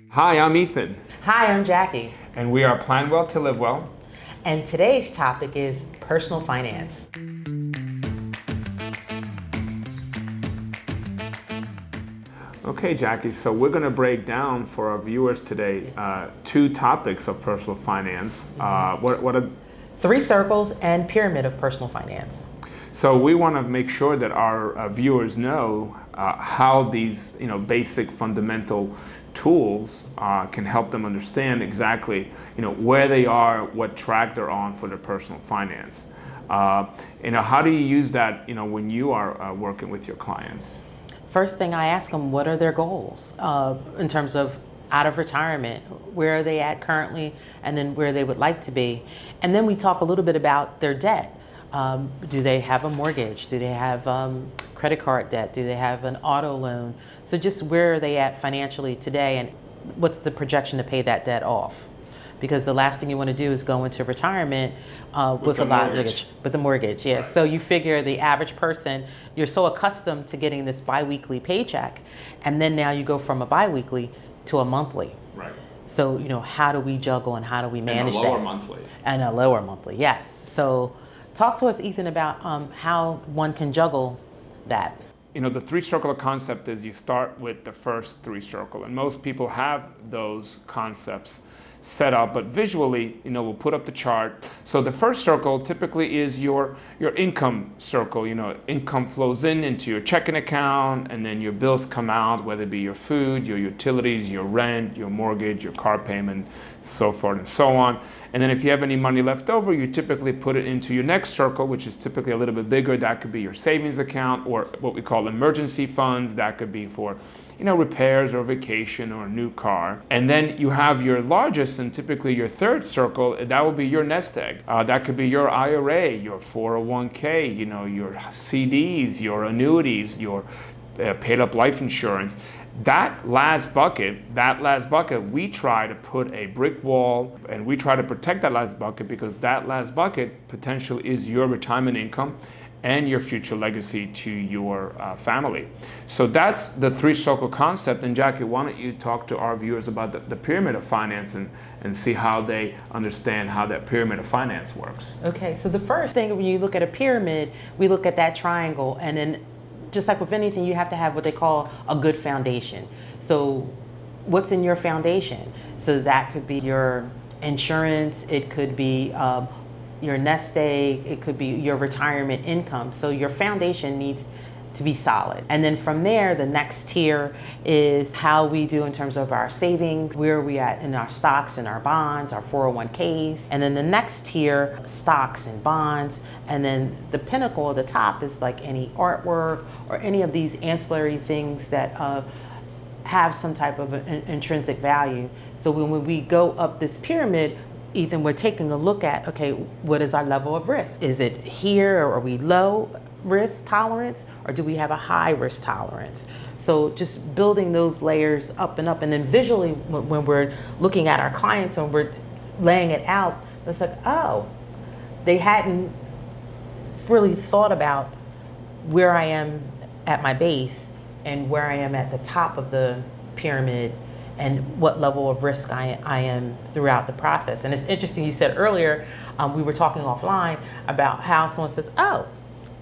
Hi, I'm Ethan, Hi, I'm Jackie, and we are Plan Well to Live Well. and today's topic is personal finance. Okay, Jackie, so we're going to break down for our viewers today two topics of personal finance. What are, Three circles and pyramid of personal finance. so we want to make sure that our viewers know how these, basic fundamental tools can help them understand exactly, where they are, what track they're on for their personal finance. How do you use that, when you are working with your clients? First thing I ask them, what are their goals in terms of out of retirement? Where are they at currently, and then where they would like to be? And then we talk a little bit about their debt. Do they have a mortgage? Do they have credit card debt? Do they have an auto loan? So just where are they at financially today, and what's the projection to pay that debt off? Because the last thing you want to do is go into retirement with the a lot mortgage. with the mortgage. Yes. Right. So you figure the average person, you're so accustomed to getting this biweekly paycheck, and then now you go from a biweekly to a monthly. Right. So how do we juggle and how do we manage And a lower that? monthly. And a lower monthly, yes. So talk to us, Ethan, about how one can juggle that. The three circle concept is you start with the first three circle, and most people have those concepts set up, but visually, we'll put up the chart. So the first circle typically is your income circle. Income flows into your checking account, and then your bills come out, whether it be your food, your utilities, your rent, your mortgage, your car payment, so forth and so on. And then if you have any money left over, you typically put it into your next circle, which is typically a little bit bigger. That could be your savings account, or what we call emergency funds. That could be for repairs or vacation or a new car. And then you have your largest and typically your third circle, that will be your nest egg. That could be your IRA, your 401k, your CDs, your annuities, your paid up life insurance. That last bucket, we try to put a brick wall, and we try to protect that last bucket, because that last bucket potentially is your retirement income and your future legacy to your family. So that's the three circle concept. And Jackie, why don't you talk to our viewers about the pyramid of finance and see how they understand how that pyramid of finance works. Okay, so the first thing when you look at a pyramid, we look at that triangle, and then just like with anything, you have to have what they call a good foundation. So what's in your foundation? So that could be your insurance, it could be your nest egg, it could be your retirement income. So your foundation needs to be solid. And then from there, the next tier is how we do in terms of our savings, where are we at in our stocks and our bonds, our 401ks. And then the next tier, stocks and bonds. And then the pinnacle of the top is like any artwork or any of these ancillary things that have some type of intrinsic value. So when we go up this pyramid, Ethan, we're taking a look at, okay, what is our level of risk? Is it here, or are we low risk tolerance, or do we have a high risk tolerance? So just building those layers up, and then visually when we're looking at our clients and we're laying it out, it's like, oh, they hadn't really thought about where I am at my base and where I am at the top of the pyramid, and what level of risk I am throughout the process. And it's interesting, you said earlier, we were talking offline about how someone says, oh,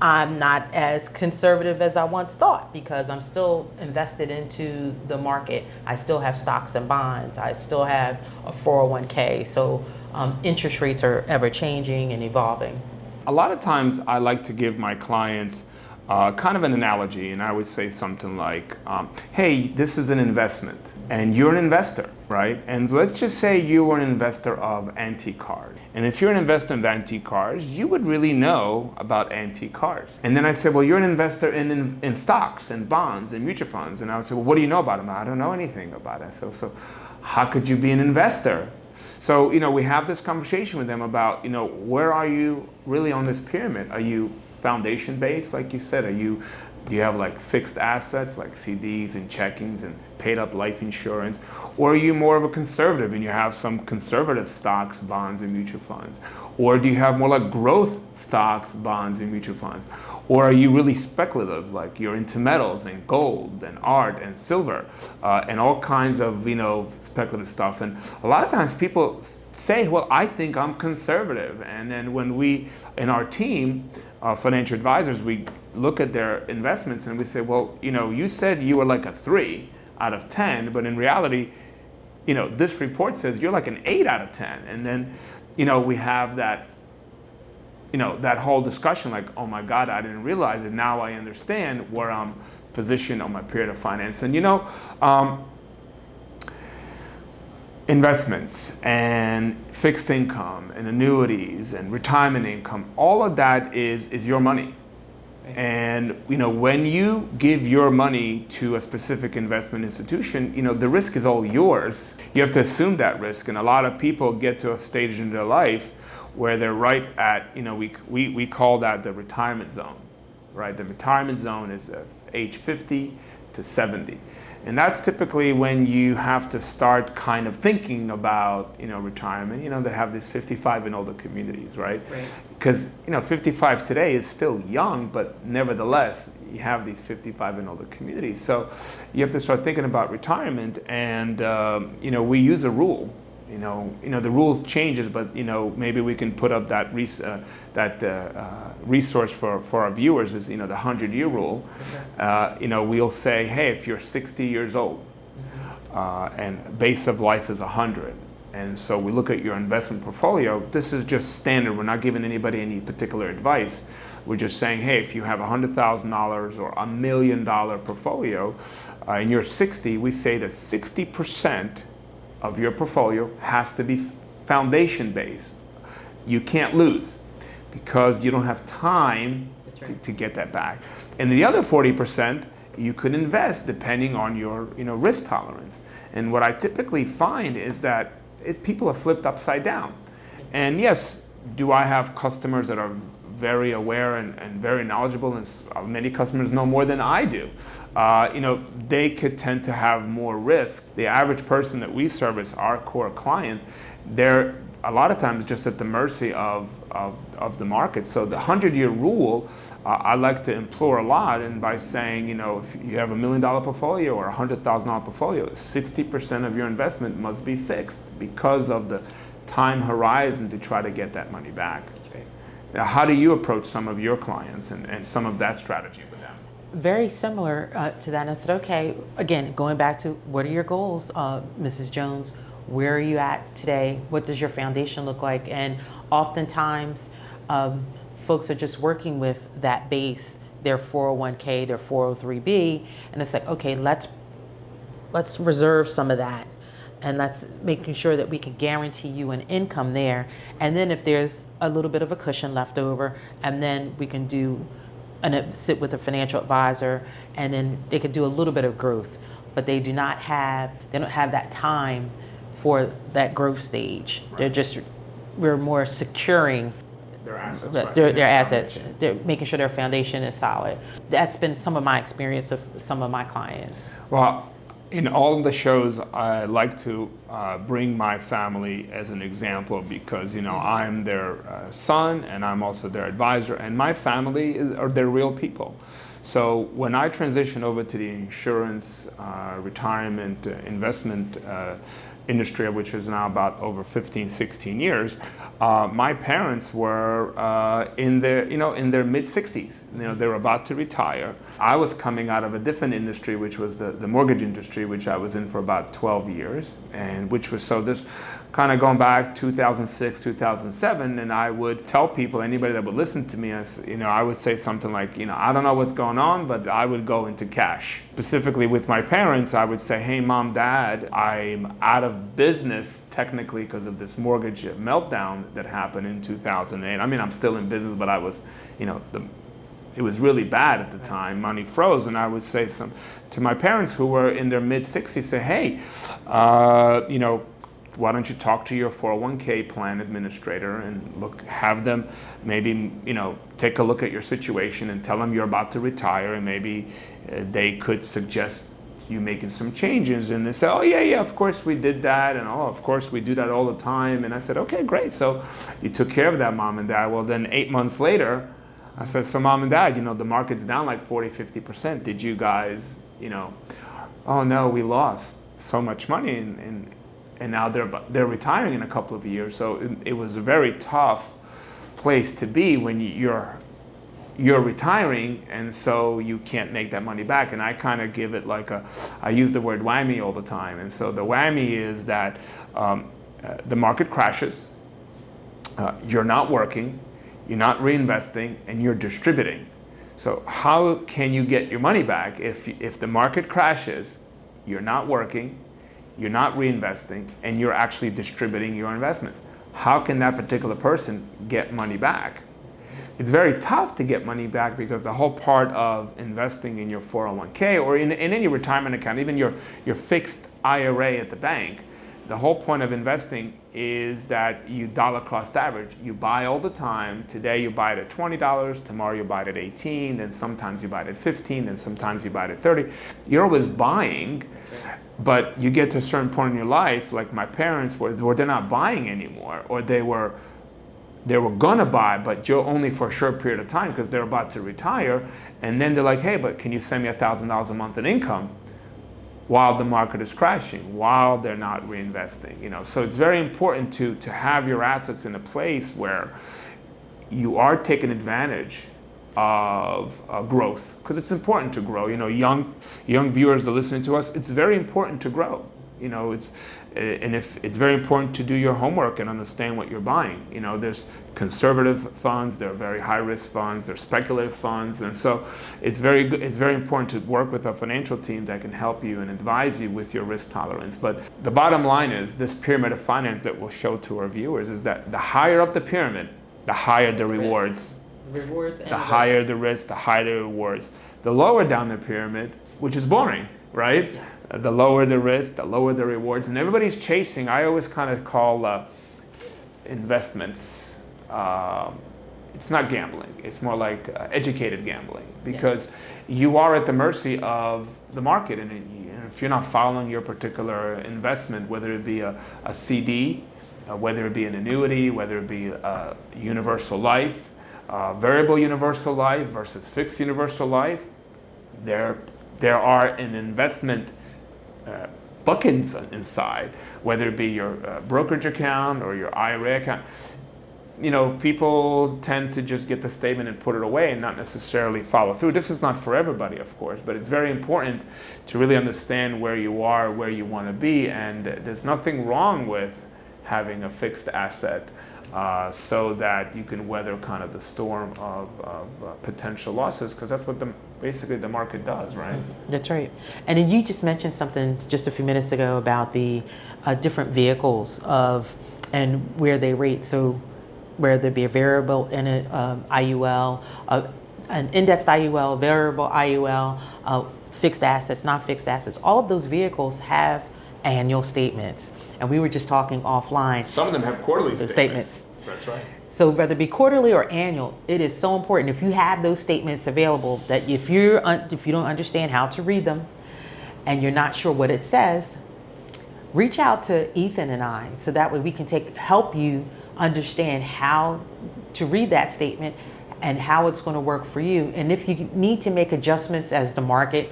I'm not as conservative as I once thought, because I'm still invested into the market. I still have stocks and bonds. I still have a 401k. So interest rates are ever changing and evolving. A lot of times I like to give my clients kind of an analogy, and I would say something like, hey, this is an investment, and you're an investor, right? And let's just say you were an investor of antique cars. And if you're an investor of antique cars, you would really know about antique cars. And then I said, well, you're an investor in stocks and bonds and mutual funds. And I would say, well, what do you know about them? I don't know anything about it. So how could you be an investor? So, we have this conversation with them about, where are you really on this pyramid? Are you foundation based, like you said? Do you have like fixed assets like CDs and checkings and paid up life insurance? Or are you more of a conservative and you have some conservative stocks, bonds, and mutual funds? Or do you have more like growth stocks, bonds, and mutual funds? Or are you really speculative, like you're into metals and gold and art and silver and all kinds of, speculative stuff? And a lot of times people say, well, I think I'm conservative. And then when we, in our team, financial advisors, we look at their investments and we say, well, you said you were like a 3 out of 10, but in reality, this report says you're like an 8 out of 10. And then, we have that, that whole discussion like, oh my God, I didn't realize it. Now I understand where I'm positioned on my period of finance. And, investments and fixed income and annuities and retirement income, all of that is your money. Right. And when you give your money to a specific investment institution, the risk is all yours. You have to assume that risk. And a lot of people get to a stage in their life where they're right at, we call that the retirement zone, right? The retirement zone is age 50 to 70. And that's typically when you have to start kind of thinking about, retirement. They have these 55 and older communities, right? Because, 55 today is still young, but nevertheless, you have these 55 and older communities. So you have to start thinking about retirement, and, we use a rule. The rules changes, but maybe we can put up that resource for our viewers is the 100-year rule. Okay. We'll say, hey, if you're 60 years old, and base of life is 100, and so we look at your investment portfolio. This is just standard. We're not giving anybody any particular advice. We're just saying, hey, if you have $100,000 or $1 million portfolio, and you're 60, we say that 60% of your portfolio has to be foundation based. You can't lose because you don't have time to get that back. And the other 40%, you could invest depending on your risk tolerance. And what I typically find is that people are flipped upside down. And yes, do I have customers that are very aware and very knowledgeable, and many customers know more than I do. They could tend to have more risk. The average person that we service, our core client, they're a lot of times just at the mercy of the market. So the 100-year rule, I like to implore a lot, and by saying, if you have $1 million portfolio or $100,000 portfolio, 60% of your investment must be fixed because of the time horizon to try to get that money back. Now, how do you approach some of your clients and some of that strategy with them? Very similar to that. And I said, okay, again, going back to what are your goals, Mrs. Jones? Where are you at today? What does your foundation look like? And oftentimes, folks are just working with that base, their 401k, their 403b, and it's like, okay, let's reserve some of that, and that's making sure that we can guarantee you an income there. And then if there's a little bit of a cushion left over, and then we can sit with a financial advisor, and then they could do a little bit of growth, but they don't have that time for that growth stage. Right. We're more securing their assets. Right. Their assets. They're making sure their foundation is solid. That's been some of my experience with some of my clients. Well, in all of the shows, I like to bring my family as an example because, I'm their son and I'm also their advisor, and my family they're real people. So when I transitioned over to the insurance, retirement, investment industry, which is now about over 15, 16 years, my parents were in their mid-60s. They were about to retire. I was coming out of a different industry, which was the mortgage industry, which I was in for about 12 years, and which was this kind of going back 2006, 2007, and I would tell people, anybody that would listen to me, I would say something like, I don't know what's going on, but I would go into cash. Specifically with my parents, I would say, hey, Mom, Dad, I'm out of business technically because of this mortgage meltdown that happened in 2008. I mean, I'm still in business, but I was, it was really bad at the time. Money froze, and I would say to my parents who were in their mid-60s, say, hey, why don't you talk to your 401k plan administrator and have them maybe, take a look at your situation and tell them you're about to retire, and maybe they could suggest you making some changes? And they say, oh yeah, of course we did that, and oh, of course we do that all the time. And I said, okay, great. So you took care of that, mom and dad. Well, then 8 months later, I said, so mom and dad, the market's down like 40-50%. Did you guys, oh no, we lost so much money, and now they're retiring in a couple of years. So it was a very tough place to be when you're retiring, and so you can't make that money back. And I kind of give it like I use the word whammy all the time. And so the whammy is that the market crashes, you're not working, you're not reinvesting, and you're distributing. So how can you get your money back if the market crashes, you're not working, you're not reinvesting, and you're actually distributing your investments? How can that particular person get money back? It's very tough to get money back, because the whole part of investing in your 401k or in any retirement account, even your fixed IRA at the bank, the whole point of investing is that you dollar cost average. You buy all the time. Today you buy it at $20, tomorrow you buy it at 18, then sometimes you buy it at 15, then sometimes you buy it at 30. You're always buying, but you get to a certain point in your life, like my parents were they're not buying anymore, or they were gonna buy, but only for a short period of time because they're about to retire, and then they're like, hey, but can you send me $1,000 a month in income while the market is crashing, while they're not reinvesting? So it's very important to have your assets in a place where you are taking advantage of growth, because it's important to grow. Young viewers that are listening to us, it's very important to grow. It's very important to do your homework and understand what you're buying. There's conservative funds, there are very high risk funds, there's speculative funds, and so it's very important to work with a financial team that can help you and advise you with your risk tolerance. But the bottom line is, this pyramid of finance that we'll show to our viewers is that the higher up the pyramid, the higher the rewards. The higher the risk, the higher the rewards. The lower down the pyramid, which is boring, right? Yes. The lower the risk, the lower the rewards, and everybody's chasing. I always kind of call investments, it's not gambling, it's more like educated gambling, because you are at the mercy of the market, and if you're not following your particular investment, whether it be a CD, whether it be an annuity, whether it be a universal life, variable universal life versus fixed universal life, there are an investment buckets inside, whether it be your brokerage account or your IRA account. People tend to just get the statement and put it away and not necessarily follow through. This is not for everybody, of course, but it's very important to really understand where you are, where you want to be, and there's nothing wrong with having a fixed asset so that you can weather kind of the storm of potential losses, because that's what basically the market does, right? That's right. And then you just mentioned something just a few minutes ago about the different vehicles and where they rate. So whether it be a variable in an IUL, an indexed IUL, variable IUL, fixed assets, not fixed assets, all of those vehicles have annual statements. And we were just talking offline. Some of them have quarterly statements. That's right. So whether it be quarterly or annual, it is so important, if you have those statements available, that if you don't understand how to read them and you're not sure what it says, reach out to Ethan and I, so that way we can help you understand how to read that statement and how it's going to work for you. And if you need to make adjustments as the market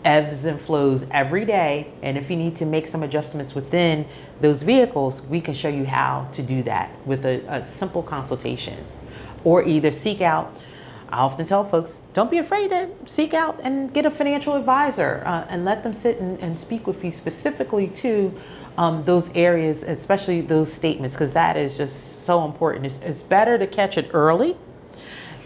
ebbs and flows every day, and if you need to make some adjustments within those vehicles, we can show you how to do that with a simple consultation. Or either seek out, I often tell folks, don't be afraid to seek out and get a financial advisor and let them sit and speak with you specifically to those areas, especially those statements, because that is just so important. It's better to catch it early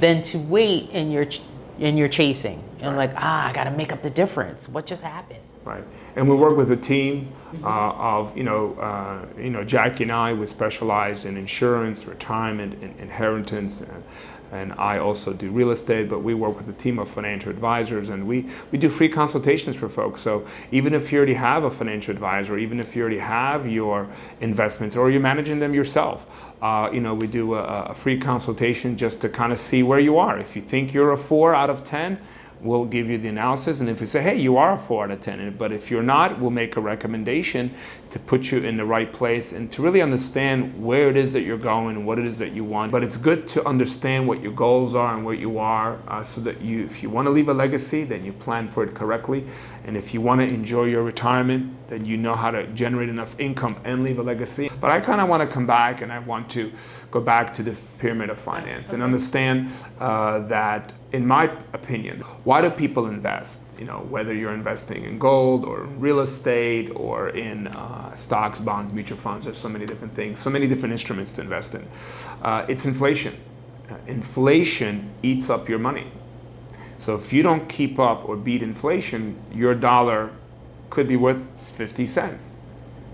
than to wait and you're chasing. And like, I got to make up the difference. What just happened? Right. And we work with a team of, Jackie and I, we specialize in insurance, retirement, and inheritance, and I also do real estate, but we work with a team of financial advisors, and we do free consultations for folks. So even if you already have a financial advisor, even if you already have your investments or you're managing them yourself, we do a free consultation just to kind of see where you are. If you think you're a 4 out of 10, we'll give you the analysis, and if we say, hey, you are a 4 out of 10, but if you're not, we'll make a recommendation to put you in the right place and to really understand where it is that you're going and what it is that you want. But it's good to understand what your goals are and where you are, so that if you want to leave a legacy, then you plan for it correctly, and if you want to enjoy your retirement, then you know how to generate enough income and leave a legacy. But I kind of want to come back, and I want to go back to this pyramid of finance and understand that, in my opinion, why do people invest? You know, whether you're investing in gold or in real estate or in stocks, bonds, mutual funds, there's so many different things, so many different instruments to invest in. It's inflation. Inflation eats up your money. So if you don't keep up or beat inflation, your dollar could be worth 50 cents.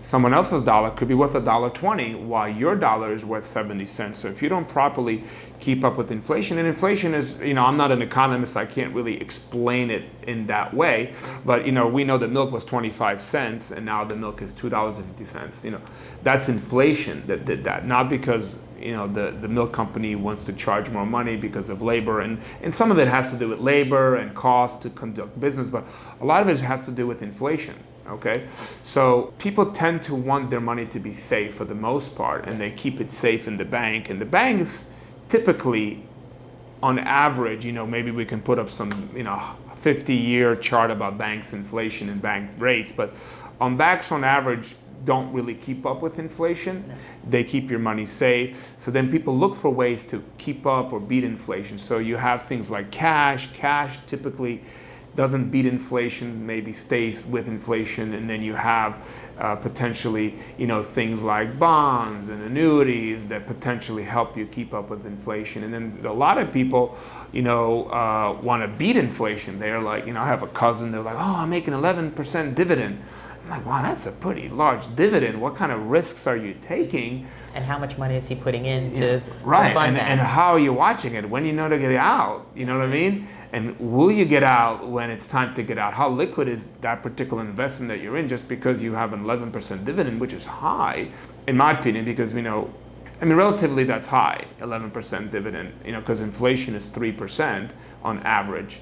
Someone else's dollar could be worth $1.20 while your dollar is worth 70 cents. So if you don't properly keep up with inflation, and inflation is, you know, I'm not an economist, I can't really explain it in that way, but you know, we know that milk was 25 cents and now the milk is $2.50. You know, that's inflation that did that, not because, you know, the milk company wants to charge more money because of labor, and some of it has to do with labor and cost to conduct business, but a lot of it has to do with inflation. Okay, so people tend to want their money to be safe for the most part, and they keep it safe in the bank. And the banks typically, on average, you know, maybe we can put up some, you know, 50-year chart about banks' inflation and bank rates, but banks on average don't really keep up with inflation. They keep your money safe. So then people look for ways to keep up or beat inflation. So you have things like cash. Cash typically doesn't beat inflation, maybe stays with inflation, and then you have potentially, you know, things like bonds and annuities that potentially help you keep up with inflation. And then a lot of people, you know, want to beat inflation. They're like, you know, I have a cousin, they're like, oh, I'm making 11% dividend. I'm like, wow, that's a pretty large dividend. What kind of risks are you taking? And how much money is he putting in to right, fund that? And how are you watching it? When you know to get out, you know what I mean? And will you get out when it's time to get out? How liquid is that particular investment that you're in, just because you have an 11% dividend, which is high, in my opinion, because, you know, I mean, relatively that's high, 11% dividend, you know, because inflation is 3% on average.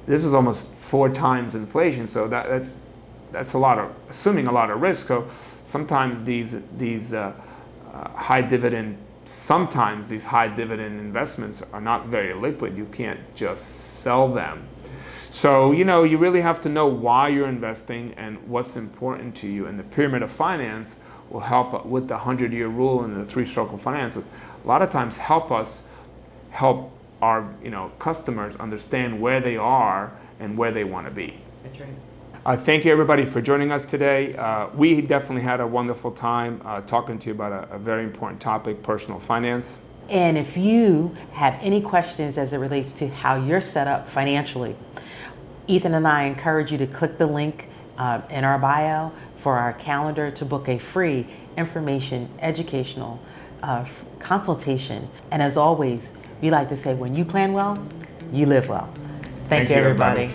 This is almost 4 times inflation, so that's a lot of, assuming a lot of risk. So sometimes these high dividend investments are not very liquid. You can't just sell them. So, you know, you really have to know why you're investing and what's important to you. And the pyramid of finance will help with the 100-year rule and the 3-circle finance. A lot of times help our, you know, customers understand where they are and where they want to be. That's right. Thank you, everybody, for joining us today. We definitely had a wonderful time talking to you about a very important topic, personal finance. And if you have any questions as it relates to how you're set up financially, Ethan and I encourage you to click the link in our bio for our calendar to book a free information, educational consultation. And as always, we like to say, when you plan well, you live well. Thank you, everybody.